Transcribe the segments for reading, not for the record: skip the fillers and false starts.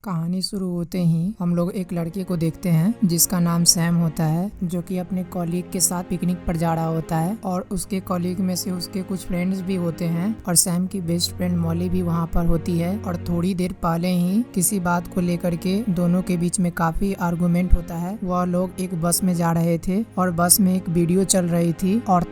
कहानी शुरू होते ही हम लोग एक लड़के को देखते हैं जिसका नाम सैम होता है, जो कि अपने कॉलीग के साथ पिकनिक पर जा रहा होता है और उसके कॉलीग में से उसके कुछ फ्रेंड्स भी होते हैं और सैम की बेस्ट फ्रेंड मॉली भी वहाँ पर होती है। और थोड़ी देर पहले ही किसी बात को लेकर के दोनों के बीच में काफी आर्गुमेंट होता है। वह लोग एक बस में जा रहे थे और बस में एक वीडियो चल रही थी और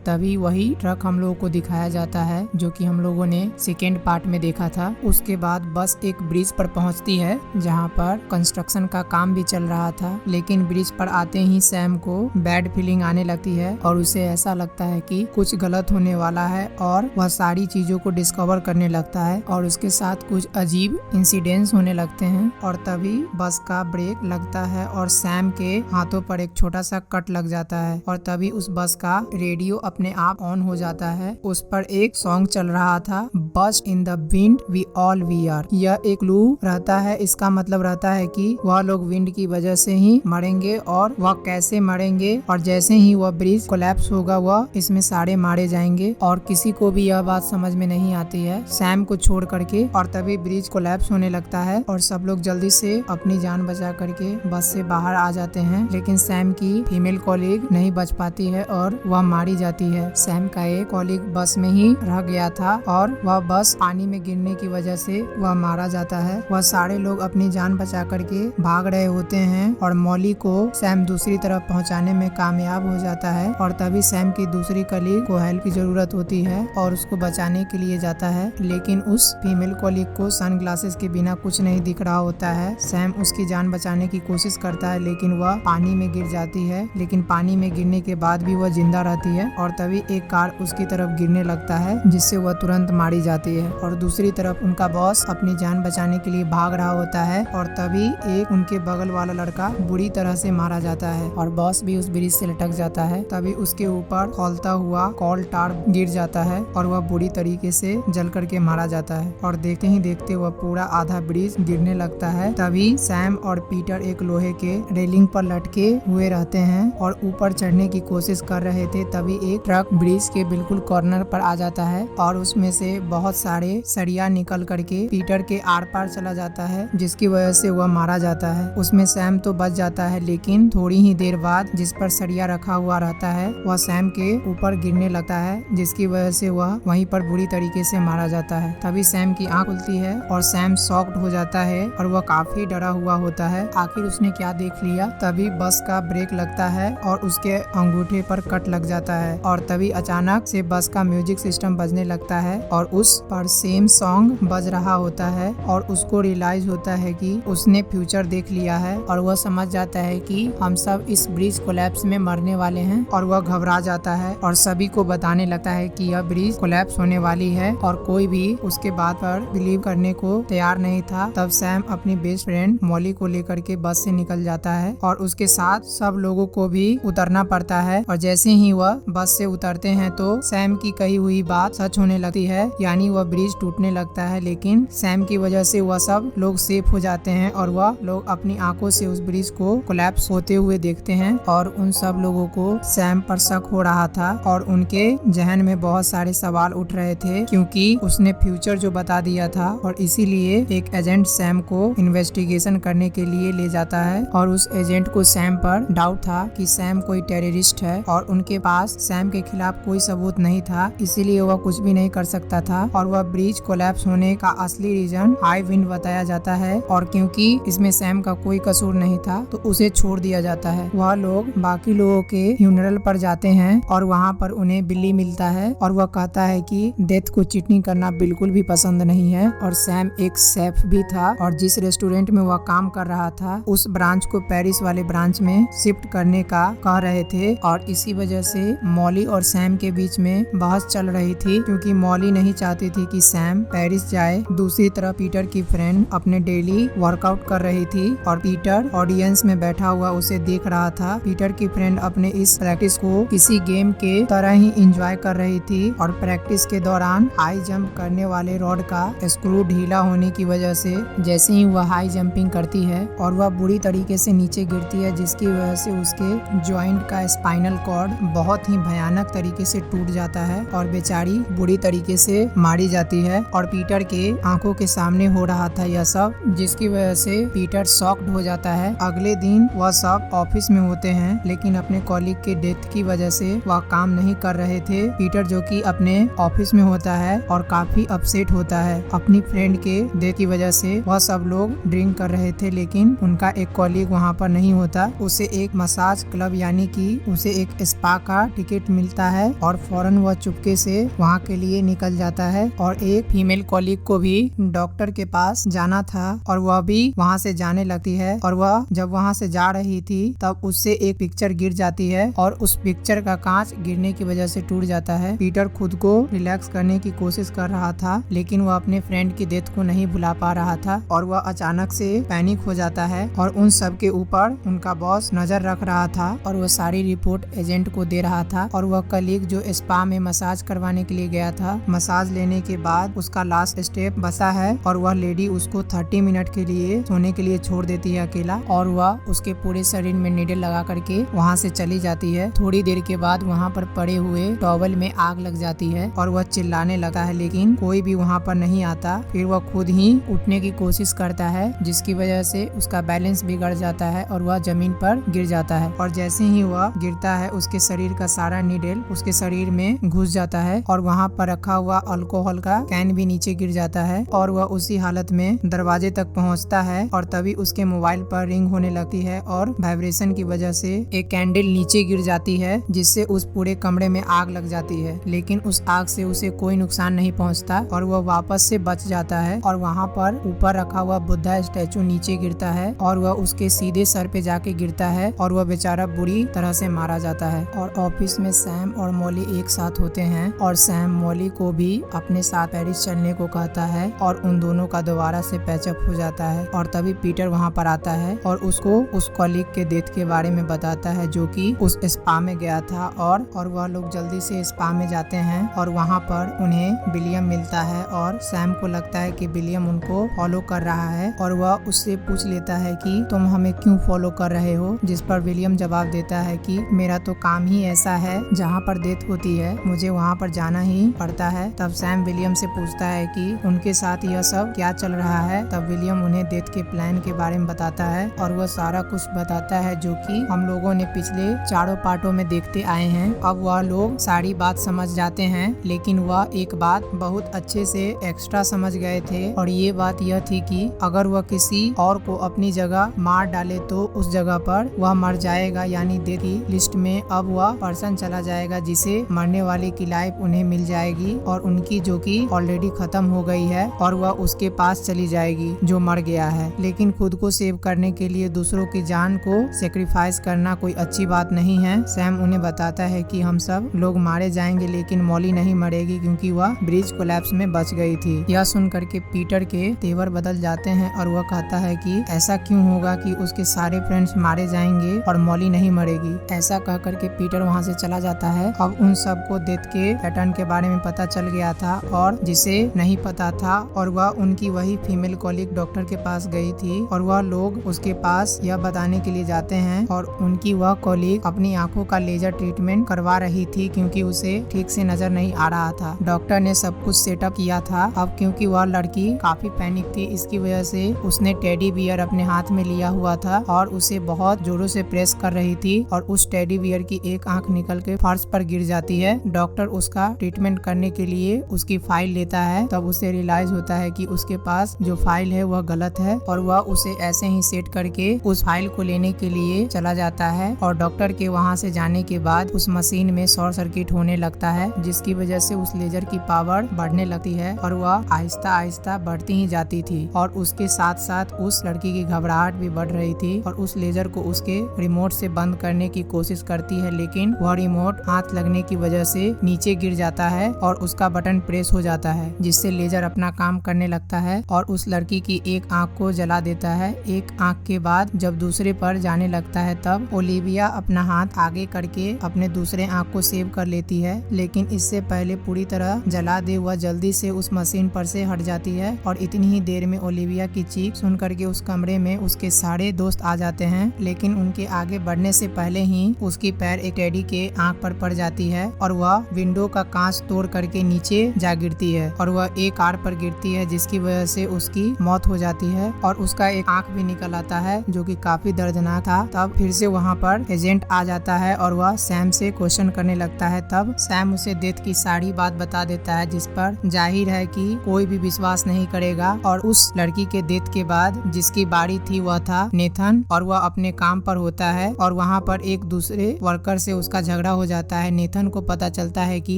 तभी वही ट्रक हम लोगों को दिखाया जाता है जो कि हम लोगों ने सेकेंड पार्ट में देखा था। उसके बाद बस एक ब्रिज पर पहुंचती है जहां पर कंस्ट्रक्शन का काम भी चल रहा था, लेकिन ब्रिज पर आते ही सैम को बैड फीलिंग आने लगती है और उसे ऐसा लगता है कि कुछ गलत होने वाला है और वह सारी चीजों को डिस्कवर करने लगता है और उसके साथ कुछ अजीब इंसिडेंट्स होने लगते हैं। और तभी बस का ब्रेक लगता है और सैम के हाथों पर एक छोटा सा कट लग जाता है और तभी उस बस का रेडियो अपने आप ऑन हो जाता है। उस पर एक सॉन्ग चल रहा था, dust in the wind we all we are. यह एक क्लू रहता है, इसका मतलब रहता है कि वह लोग विंड की वजह से ही मरेंगे और वह कैसे मरेंगे, और जैसे ही वह ब्रिज कोलैप्स होगा वह इसमें सारे मारे जाएंगे और किसी को भी यह बात समझ में नहीं आती है सैम को छोड़ करके। और तभी ब्रिज कोलैप्स होने लगता है और सब लोग जल्दी से अपनी जान बचा करके बस से बाहर आ जाते हैं, लेकिन सैम की फीमेल कॉलीग नहीं बच पाती है और वह मारी जाती है। सैम का एक कॉलीग बस में ही रह गया था और वह बस पानी में गिरने की वजह से वह मारा जाता है। वह सारे लोग अपनी जान बचा करके भाग रहे होते हैं और मॉली को सैम दूसरी तरफ पहुंचाने में कामयाब हो जाता है। और तभी सैम की दूसरी कलीग को हेल्प की जरूरत होती है और उसको बचाने के लिए जाता है, लेकिन उस फीमेल कलीग को सनग्लासेस के बिना कुछ नहीं दिख रहा होता है। सैम उसकी जान बचाने की कोशिश करता है लेकिन वह पानी में गिर जाती है, लेकिन पानी में गिरने के बाद भी वह जिंदा रहती है। और तभी एक कार उसकी तरफ गिरने लगता है जिससे वह तुरंत मारी जाती है। और दूसरी तरफ उनका बॉस अपनी जान बचाने के लिए भाग रहा होता है और तभी एक उनके बगल वाला लड़का बुरी तरह से मारा जाता है और बॉस भी उस ब्रिज से लटक जाता है। तभी उसके ऊपर खौलता हुआ कॉल टार गिर जाता है और वह बुरी तरीके से जल करके मारा जाता है और देखते ही देखते वह पूरा आधा ब्रिज गिरने लगता है। तभी सैम और पीटर एक लोहे के रेलिंग पर लटके हुए रहते हैं और ऊपर चढ़ने की कोशिश कर रहे थे। तभी एक ट्रक ब्रिज के बिल्कुल कॉर्नर पर आ जाता है और उसमें से बहुत सारे सरिया निकल करके पीटर के आर पार चला जाता है, जिसकी वजह से वह मारा जाता है। उसमें सैम तो बच जाता है, लेकिन थोड़ी ही देर बाद जिस पर सरिया रखा हुआ रहता है वह सैम के ऊपर गिरने लगता है, जिसकी वजह से वह वहीं पर बुरी तरीके से मारा जाता है। तभी सैम की आंख खुलती है और सैम शॉक्ड हो जाता है और वह काफी डरा हुआ होता है, आखिर उसने क्या देख लिया। तभी बस का ब्रेक लगता है और उसके अंगूठे पर कट लग जाता है और तभी अचानक से बस का म्यूजिक सिस्टम बजने लगता है और उस पर सेम सॉन्ग बज रहा होता है और उसको रियलाइज होता है कि उसने फ्यूचर देख लिया है और वह समझ जाता है कि हम सब इस ब्रिज कोलैप्स में मरने वाले हैं। और वह घबरा जाता है और सभी को बताने लगता है कि यह ब्रिज कोलैप्स होने वाली है और कोई भी उसके बात पर बिलीव करने को तैयार नहीं था। तब सैम अपनी बेस्ट फ्रेंड मॉली को लेकर के बस से निकल जाता है और उसके साथ सब लोगों को भी उतरना पड़ता है। और जैसे ही वह बस से उतरते हैं तो सैम की कही हुई बात सच होने लगती है, यानी वह ब्रिज टूटने लगता है, लेकिन सैम की वजह से वह सब लोग सेफ हो जाते हैं और वह लोग अपनी आंखों से उस ब्रिज को कोलैप्स होते हुए देखते हैं। और उन सब लोगों को सैम पर शक हो रहा था और उनके जहन में बहुत सारे सवाल उठ रहे थे क्योंकि उसने फ्यूचर जो बता दिया था, और इसीलिए एक एजेंट सैम को इन्वेस्टिगेशन करने के लिए ले जाता है और उस एजेंट को सैम पर डाउट था कि सैम कोई टेररिस्ट है और उनके पास सैम के खिलाफ कोई सबूत नहीं था, इसीलिए वह कुछ भी नहीं कर सकता था। और वह ब्रिज कोलैप्स होने का असली रीजन हाई विंड बताया जाता है और क्योंकि इसमें सैम का कोई कसूर नहीं था तो उसे छोड़ दिया जाता है। वह लोग बाकी लोगों के फ्यूनरल पर जाते हैं और वहाँ पर उन्हें बिल्ली मिलता है और वह कहता है कि डेथ को चीटिंग करना बिल्कुल भी पसंद नहीं है। और सैम एक शेफ भी था और जिस रेस्टोरेंट में वह काम कर रहा था उस ब्रांच को पेरिस वाले ब्रांच में शिफ्ट करने का कह रहे थे और इसी वजह से मॉली और सैम के बीच में बहस चल रही थी क्योंकि मॉली नहीं चाहती थी कि सैम पेरिस जाए। दूसरी तरफ पीटर की फ्रेंड अपने डेली वर्कआउट कर रही थी और पीटर ऑडियंस में बैठा हुआ उसे देख रहा था। पीटर की फ्रेंड अपने इस प्रैक्टिस को किसी गेम के तरह ही एंजॉय कर रही थी और प्रैक्टिस के दौरान हाई जंप करने वाले रॉड का स्क्रू ढीला होने की वजह से जैसे ही वह हाई जंपिंग करती है और वह बुरी तरीके से नीचे गिरती है, जिसकी वजह से उसके जॉइंट का स्पाइनल कॉर्ड बहुत ही भयानक तरीके से टूट जाता है और बेचारी बुरी तरीके से मारी जाती है। और पीटर के आंखों के सामने हो रहा था यह सब, जिसकी वजह से पीटर शॉक्ड हो जाता है। अगले दिन वह सब ऑफिस में होते हैं, लेकिन अपने कॉलीग के डेथ की वजह से वह काम नहीं कर रहे थे। पीटर जो कि अपने ऑफिस में होता है और काफी अपसेट होता है अपनी फ्रेंड के डेथ की वजह से। वह सब लोग ड्रिंक कर रहे थे, लेकिन उनका एक कॉलीग वहाँ पर नहीं होता। उसे एक मसाज क्लब यानी कि उसे एक स्पा का टिकट मिलता है और फौरन वह चुपके से वहाँ के लिए निकल जाता है। और एक फीमेल कॉलीग को भी डॉक्टर के पास जाना था और वह भी वहाँ से जाने लगती है। और वह जब वहाँ से जा रही थी तब उससे एक पिक्चर गिर जाती है और उस पिक्चर का कांच गिरने की वजह से टूट जाता है। पीटर खुद को रिलैक्स करने की कोशिश कर रहा था, लेकिन वह अपने फ्रेंड की डेथ को नहीं भुला पा रहा था और वह अचानक से पैनिक हो जाता है। और उन सब के ऊपर उनका बॉस नजर रख रहा था और वह सारी रिपोर्ट एजेंट को दे रहा था। और वह कलीग जो स्पा में मसाज करवाने के लिए गया था, मसाज लेने के बाद उसका लास्ट स्टेप बचा है और वह लेडी उसको 30 मिनट के लिए सोने के लिए छोड़ देती है अकेला, और वह उसके पूरे शरीर में नीडल लगा करके वहाँ से चली जाती है। थोड़ी देर के बाद वहाँ पर पड़े हुए टॉवल में आग लग जाती है और वह चिल्लाने लगा है, लेकिन कोई भी वहाँ पर नहीं आता। फिर वह खुद ही उठने की कोशिश करता है, जिसकी वजह से उसका बैलेंस बिगड़ जाता है और वह जमीन पर गिर जाता है। और जैसे ही वह गिरता है उसके शरीर का सारा नीडल उसके शरीर में घुस जाता है और वहाँ पर रखा हुआ अल्कोहल का कैन भी नीचे गिर जाता है और वह उसी हालत में दरवाजे तक पहुँचता है। और तभी उसके मोबाइल पर रिंग होने लगती है और वाइब्रेशन की वजह से एक कैंडल नीचे गिर जाती है, जिससे उस पूरे कमरे में आग लग जाती है। लेकिन उस आग से उसे कोई नुकसान नहीं पहुंचता और वह वापस से बच जाता है। और वहाँ पर ऊपर रखा हुआ बुद्धा स्टैचू नीचे गिरता है और वह उसके सीधे सर पे जाके गिरता है और वह बेचारा बुरी तरह से मारा जाता है। और ऑफिस में सैम और मॉली एक साथ होते हैं और सैम मॉली को भी अपने साथ पेरिस चलने को कहता है और उन दोनों का दोबारा से पैचअप हो जाता है। और तभी पीटर वहाँ पर आता है और उसको उस कॉलीग के डेथ के बारे में बताता है जो कि उस स्पा में गया था। और वह लोग जल्दी से स्पा में जाते हैं और वहाँ पर उन्हें विलियम मिलता है और सैम को लगता है कि विलियम उनको फॉलो कर रहा है और वह उससे पूछ लेता है कि तुम हमें क्यों फॉलो कर रहे हो, जिस पर विलियम जवाब देता है कि मेरा तो काम ही ऐसा है, जहाँ पर डेथ होती है मुझे वहाँ पर जाना ही पड़ता है। तब सैम विलियम से पूछता है कि उनके साथ यह सब क्या चल रहा है। तब विलियम उन्हें डेथ के प्लान के बारे में बताता है और वह सारा कुछ बताता है जो कि हम लोगों ने पिछले चारों पार्टों में देखते आए हैं। अब वह लोग सारी बात समझ जाते हैं, लेकिन वह एक बात बहुत अच्छे से एक्स्ट्रा समझ गए थे और ये बात यह थी कि अगर वह किसी और को अपनी जगह मार डाले तो उस जगह पर वह मर जाएगा, यानी डेथ की लिस्ट में अब वह पर्सन चला जाएगा जिसे मरने वाले की लाइफ उन्हें मिल जाएगी और उनकी जो कि ऑलरेडी खत्म हो गई है और वह उसके पास चली जाएगी जो मर गया है। लेकिन खुद को सेव करने के लिए दूसरों की जान को सेक्रीफाइस करना कोई अच्छी बात नहीं है। सैम उन्हें बताता है कि हम सब लोग मारे जाएंगे, लेकिन मॉली नहीं मरेगी क्योंकि वह ब्रिज कोलैप्स में बच गई थी। यह सुन करके पीटर के तेवर बदल जाते हैं और वह कहता है कि ऐसा क्यों होगा कि उसके सारे फ्रेंड्स मारे जाएंगे और मॉली नहीं मरेगी। ऐसा कह करके पीटर वहाँ से चला जाता है। अब उन सबको डेथ के पैटर्न के बारे में पता चल गया था और जिसे नहीं पता था, और वह उनकी वही फीमेल कॉलीग डॉक्टर के पास गई थी और वह लोग उसके पास यह बताने के लिए जाते हैं और उनकी वह कॉलीग अपनी आंखों का लेजर ट्रीटमेंट करवा रही थी क्योंकि उसे ठीक से नजर नहीं आ रहा था। डॉक्टर ने सब कुछ सेटअप किया था। अब क्योंकि वह लड़की काफी पैनिक थी, इसकी वजह से उसने टेडी बियर अपने हाथ में लिया हुआ था और उसे बहुत जोरों से प्रेस कर रही थी और उस टेडी बियर की एक आंख निकल के फर्श पर गिर जाती है। डॉक्टर उसका ट्रीटमेंट करने के लिए उसकी फाइल लेता है, तब उसे रियलाइज होता है कि उसके पास जो फाइल है वह गलत है और वह उसे ऐसे ही सेट करके उस फाइल को लेने के लिए चला जाता है। और डॉक्टर के वहाँ से जाने के बाद उस मशीन में शॉर्ट सर्किट होने लगता है, जिसकी वजह से उस लेजर की पावर बढ़ने लगती है और वह आहिस्ता आहिस्ता बढ़ती ही जाती थी और उसके साथ साथ उस लड़की की घबराहट भी बढ़ रही थी और उस लेजर को उसके रिमोट से बंद करने की कोशिश करती है, लेकिन वह रिमोट हाथ लगने की वजह से नीचे गिर जाता है और उसका बटन प्रेस हो जाता है, जिससे लेजर अपना काम करने लगता है और उस लड़की की एक आंख को जला देता है। एक आंख के बाद जब दूसरे पर जाने लगता है तब ओलिविया अपना हाथ आगे करके अपने दूसरे आंख को सेव कर लेती है, लेकिन इससे पहले पूरी तरह जला दे वह जल्दी से उस मशीन पर से हट जाती है। और इतनी ही देर में ओलिविया की चीख सुन करके उस कमरे में उसके सारे दोस्त आ जाते हैं, लेकिन उनके आगे बढ़ने से पहले ही उसकी पैर एक टेडी के आंख पर पड़ जाती है और वह विंडो का कांच तोड़ करके नीचे जा गिरती है और वह एक कार पर गिरती है, जिसकी वजह से उसकी मौत हो जाती है और उसका एक आंख भी निकल आता है जो कि काफी दर्दनाक था। तब फिर से वहाँ पर एजेंट आ जाता है और वह सैम से क्वेश्चन करने लगता है। तब सैम उसे डेथ की सारी बात बता देता है, जिस पर जाहिर है कि कोई भी विश्वास नहीं करेगा। और उस लड़की के डेथ के बाद जिसकी बारी थी वह था नेथन, और वह अपने काम पर होता है और वहाँ पर एक दूसरे वर्कर से उसका झगड़ा हो जाता है। नेथन को पता चलता है कि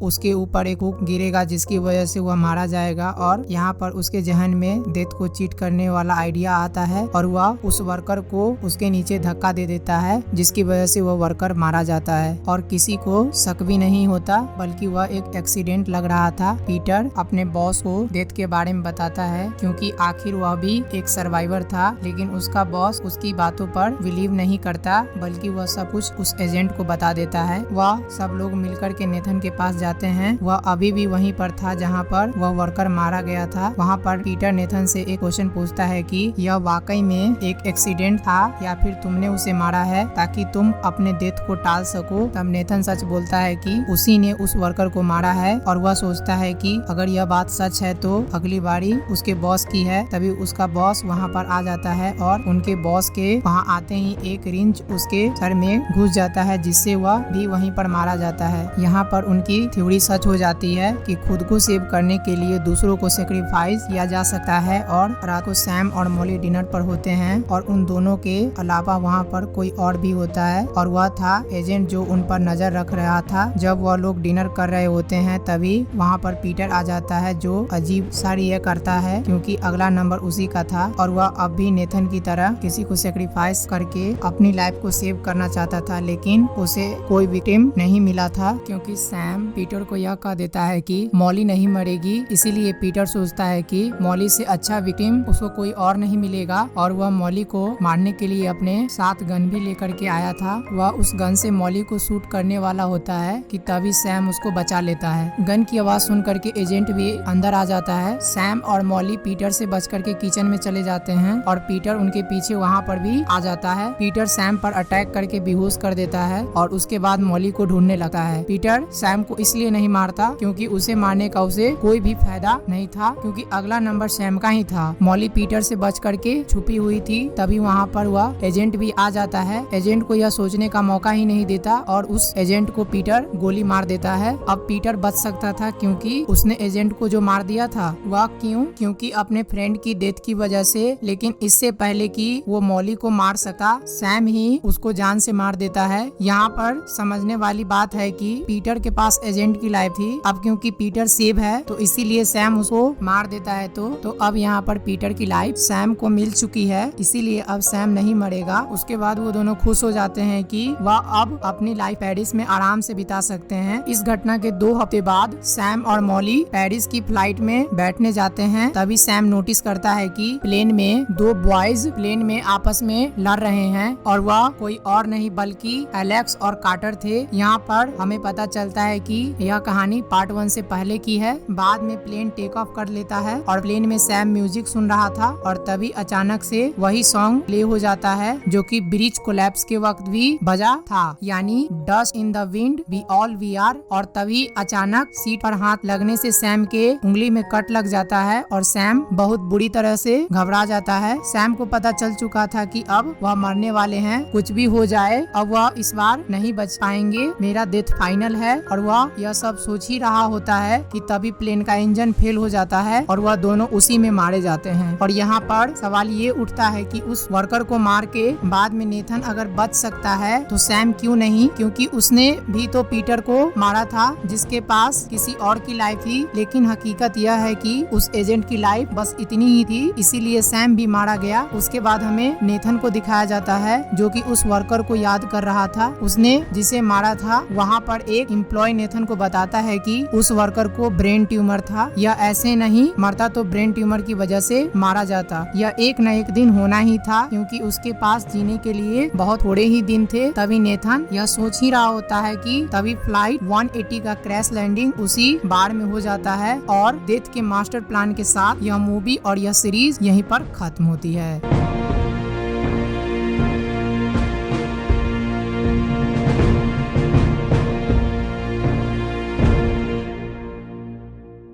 उसके ऊपर एक हुक गिरेगा जिसकी वजह से वह मारा जाएगा, और यहाँ पर उसके जहन में डेथ को चीट करने वाला आइडिया आता है और वह उस वर्कर को उसके नीचे धक्का दे देता है, जिसकी वजह से वह वर्कर मारा जाता है। और किसी को शक भी नहीं होता, बल्कि वह एक एक्सीडेंट लग रहा था। पीटर अपने बॉस को डेथ के बारे में बताता है, क्योंकि आखिर वह भी एक सर्वाइवर था, लेकिन उसका बॉस उसकी बातों पर बिलीव नहीं करता, बल्कि वह सब कुछ उस एजेंट को बता देता है। वह सब लोग मिलकर के नेथन के पास जाते हैं। वह अभी भी वहीं पर था जहाँ पर वह वर्कर मारा गया था। वहाँ पर पीटर नेथन से एक क्वेश्चन पूछता है कि यह वाकई में एक एक्सीडेंट था या फिर तुमने उसे मारा है ताकि तुम अपने डेथ को टाल सको। तब नेथन सच बोलता है कि उसी ने उस वर्कर को मारा है, और वह सोचता है कि अगर यह बात सच है तो अगली बारी उसके बॉस की है। तभी उसका बॉस वहाँ पर आ जाता है और उनके बॉस के वहाँ आते ही एक रिंच उसके सर में घुस जाता है, जिससे वह भी वहीं पर मारा जाता है। यहाँ पर उनकी थ्योरी सच हो जाती है कि खुद को सेव करने के लिए दूसरों को सेक्रीफाइस किया जा सकता है। और रात को सैम और मॉली डिनर पर होते हैं और उन दोनों के अलावा वहाँ पर कोई और भी होता है, और वह था एजेंट जो उन पर नजर रख रहा था। जब वह लोग डिनर कर रहे होते हैं तभी वहाँ पर पीटर आ जाता है, जो अजीब सा रिएक्ट करता है क्योंकि अगला नंबर उसी का था, और वह अब भी नेथन की तरह किसी को सेक्रीफाइस करके अपनी लाइफ को सेव करना चाहता था, लेकिन उसे कोई विक्टिम नहीं मिला था। क्योंकि सैम पीटर को यह कह देता है कि मॉली नहीं मरेगी, इसीलिए पीटर सोचता है कि मॉली से अच्छा विक्टिम उसको कोई और नहीं मिलेगा, और वह मॉली को मारने के लिए अपने साथ गन भी लेकर के आया था। वह उस गन से मॉली को शूट करने वाला होता है कि तभी सैम उसको बचा लेता है। गन की आवाज सुन करके एजेंट भी अंदर आ जाता है। सैम और मॉली पीटर से बच करके किचन में चले जाते हैं और पीटर उनके पीछे वहाँ पर भी आ जाता है। पीटर सैम पर अटैक करके बेहोश कर देता है और उसके बाद मॉली को ढूंढने लगता है। पीटर सैम को इसलिए नहीं मारता क्योंकि उसे मारने का उसे कोई भी फायदा नहीं था, क्योंकि अगला नंबर सैम का ही था। मॉली पीटर से बच करके छुपी हुई थी। तभी वहाँ पर वह एजेंट भी आ जाता है। एजेंट को यह सोचने का मौका ही नहीं देता और उस एजेंट को पीटर गोली मार देता है। अब पीटर बच सकता था क्योंकि उसने एजेंट को जो मार दिया था। वह क्योंकि अपने फ्रेंड की डेथ की वजह से, लेकिन इससे पहले कि वो मॉली को मार सका, सैम ही उसको जान से मार देता है। यहाँ पर समझने वाली बात है कि पीटर के पास एजेंट की लाइफ थी, अब क्योंकि पीटर सेव है तो इसीलिए सैम उसको मार देता है। तो अब यहाँ पर पीटर की लाइफ सैम को मिल चुकी है, इसीलिए अब सैम नहीं मरेगा। उसके बाद वो दोनों खुश हो जाते हैं कि वह अब अपनी लाइफ पेरिस में आराम से बिता सकते हैं। इस घटना के 2 हफ्ते बाद सैम और मॉली पेरिस की फ्लाइट में बैठने जाते हैं। तभी सैम नोटिस करता है कि प्लेन में 2 बॉयज प्लेन में आपस में लड़ रहे हैं, और वह कोई और नहीं बल्कि एलेक्स और कार्टर थे। यहाँ पर हमें पता चलता है कि यह कहानी पार्ट 1 से पहले की है। बाद में प्लेन टेक ऑफ कर लेता है और प्लेन में सैम म्यूजिक सुन रहा था, और तभी अचानक से वही सॉन्ग प्ले हो जाता है जो कि ब्रिज कोलैप्स के वक्त भी बजा था, यानी dust in the wind we all we are. और तभी अचानक सीट पर हाथ लगने से सैम के उंगली में कट लग जाता है और सैम बहुत बुरी तरह से घबरा जाता है। सैम को पता चल चुका था कि अब वह मरने वाले हैं, कुछ भी हो जाए अब वह इस बार नहीं बच पाएंगे, मेरा डेथ फाइनल है। और वह यह सब सोच ही रहा होता है कि तभी प्लेन का इंजन फेल हो जाता है और वह दोनों उसी में मारे जाते हैं। और यहाँ पर सवाल ये उठता है कि उस वर्कर को मार के बाद में नेथन अगर बच सकता है तो सैम क्यों नहीं, क्योंकि उसने भी तो पीटर को मारा था जिसके पास किसी और की लाइफ थी। लेकिन हकीकत यह है कि उस एजेंट की लाइफ बस इतनी ही थी, इसीलिए सैम भी मारा गया। उसके बाद हमें नेथन को दिखाया जाता है जो कि उस वर्कर को याद कर रहा था, उसने जिसे मारा था। वहाँ पर एक एम्प्लॉय नेथन को बताता है कि उस वर्कर को ब्रेन ट्यूमर था, यह ऐसे नहीं मरता तो ब्रेन ट्यूमर की वजह से मारा जाता। यह एक न एक दिन होना ही था क्योंकि उसके पास जीने के लिए बहुत थोड़े ही दिन थे। तभी नेथन यह सोच ही रहा होता है कि तभी फ्लाइट 180 का क्रैश लैंडिंग उसी बार में हो जाता है और डेथ के मास्टर प्लान के साथ यह मूवी और यह सीरीज यहीं पर खत्म होती है।